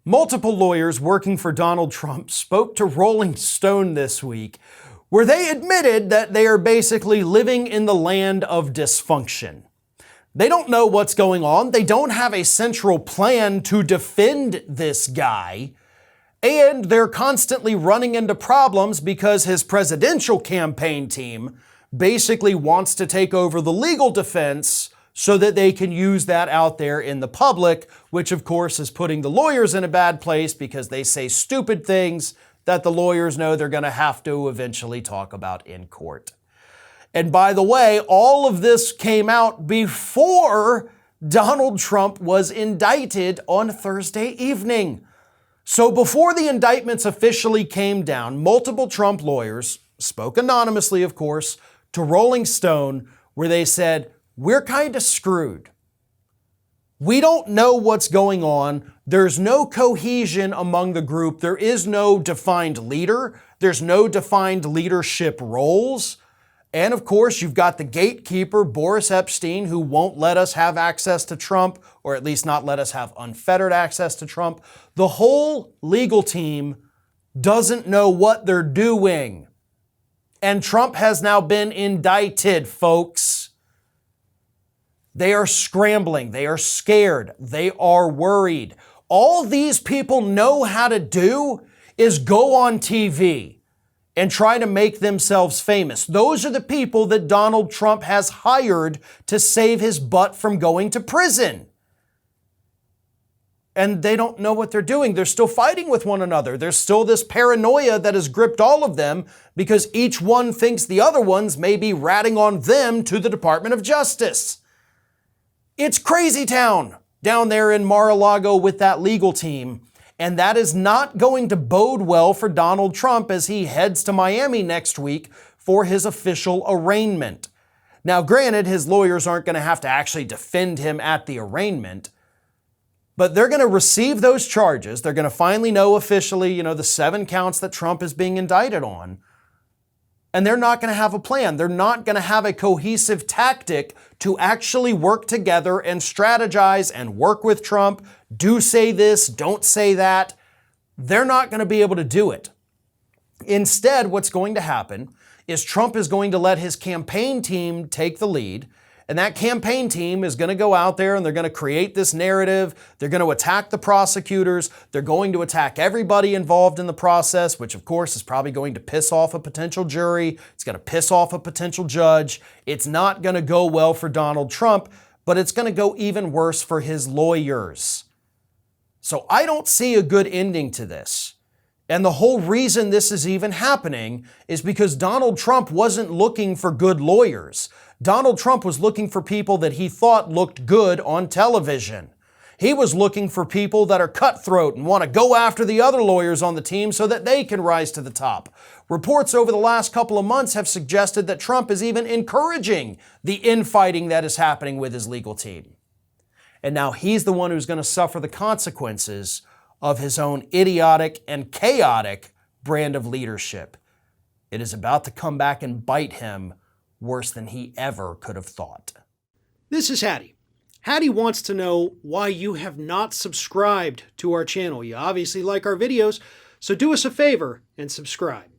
Multiple lawyers working for Donald Trump spoke to Rolling Stone this week, where they admitted that they are basically living in the land of dysfunction. They don't know what's going on. They don't have a central plan to defend this guy. And they're constantly running into problems because his presidential campaign team basically wants to take over the legal defense so that they can use that out there in the public, which of course is putting the lawyers in a bad place because they say stupid things that the lawyers know they're going to have to eventually talk about in court. And by the way, all of this came out before Donald Trump was indicted on Thursday evening. So before the indictments officially came down, multiple Trump lawyers spoke anonymously, of course, to Rolling Stone, where they said, "We're kind of screwed. We don't know what's going on. There's no cohesion among the group. There is no defined leader. There's no defined leadership roles. And of course, you've got the gatekeeper, Boris Epshteyn, who won't let us have access to Trump, or at least not let us have unfettered access to Trump. The whole legal team doesn't know what they're doing. And Trump has now been indicted, folks. They are scrambling. They are scared. They are worried. All these people know how to do is go on TV and try to make themselves famous. Those are the people that Donald Trump has hired to save his butt from going to prison. And they don't know what they're doing. They're still fighting with one another. There's still this paranoia that has gripped all of them because each one thinks the other ones may be ratting on them to the Department of Justice. It's crazy town down there in Mar-a-Lago with that legal team. And that is not going to bode well for Donald Trump as he heads to Miami next week for his official arraignment. Now, granted, his lawyers aren't going to have to actually defend him at the arraignment, but they're going to receive those charges. They're going to finally know officially, the 7 counts that Trump is being indicted on. And they're not going to have a plan. They're not going to have a cohesive tactic to actually work together and strategize and work with Trump. Do say this, don't say that. They're not going to be able to do it. Instead, what's going to happen is Trump is going to let his campaign team take the lead. And that campaign team is going to go out there and they're going to create this narrative. They're going to attack the prosecutors. They're going to attack everybody involved in the process, which of course is probably going to piss off a potential jury. It's going to piss off a potential judge. It's not going to go well for Donald Trump, but it's going to go even worse for his lawyers. So I don't see a good ending to this. And the whole reason this is even happening is because Donald Trump wasn't looking for good lawyers. Donald Trump was looking for people that he thought looked good on television. He was looking for people that are cutthroat and want to go after the other lawyers on the team so that they can rise to the top. Reports over the last couple of months have suggested that Trump is even encouraging the infighting that is happening with his legal team. And now he's the one who's going to suffer the consequences of his own idiotic and chaotic brand of leadership. It is about to come back and bite him worse than he ever could have thought. This is Hattie. Hattie wants to know why you have not subscribed to our channel. You obviously like our videos, so do us a favor and subscribe.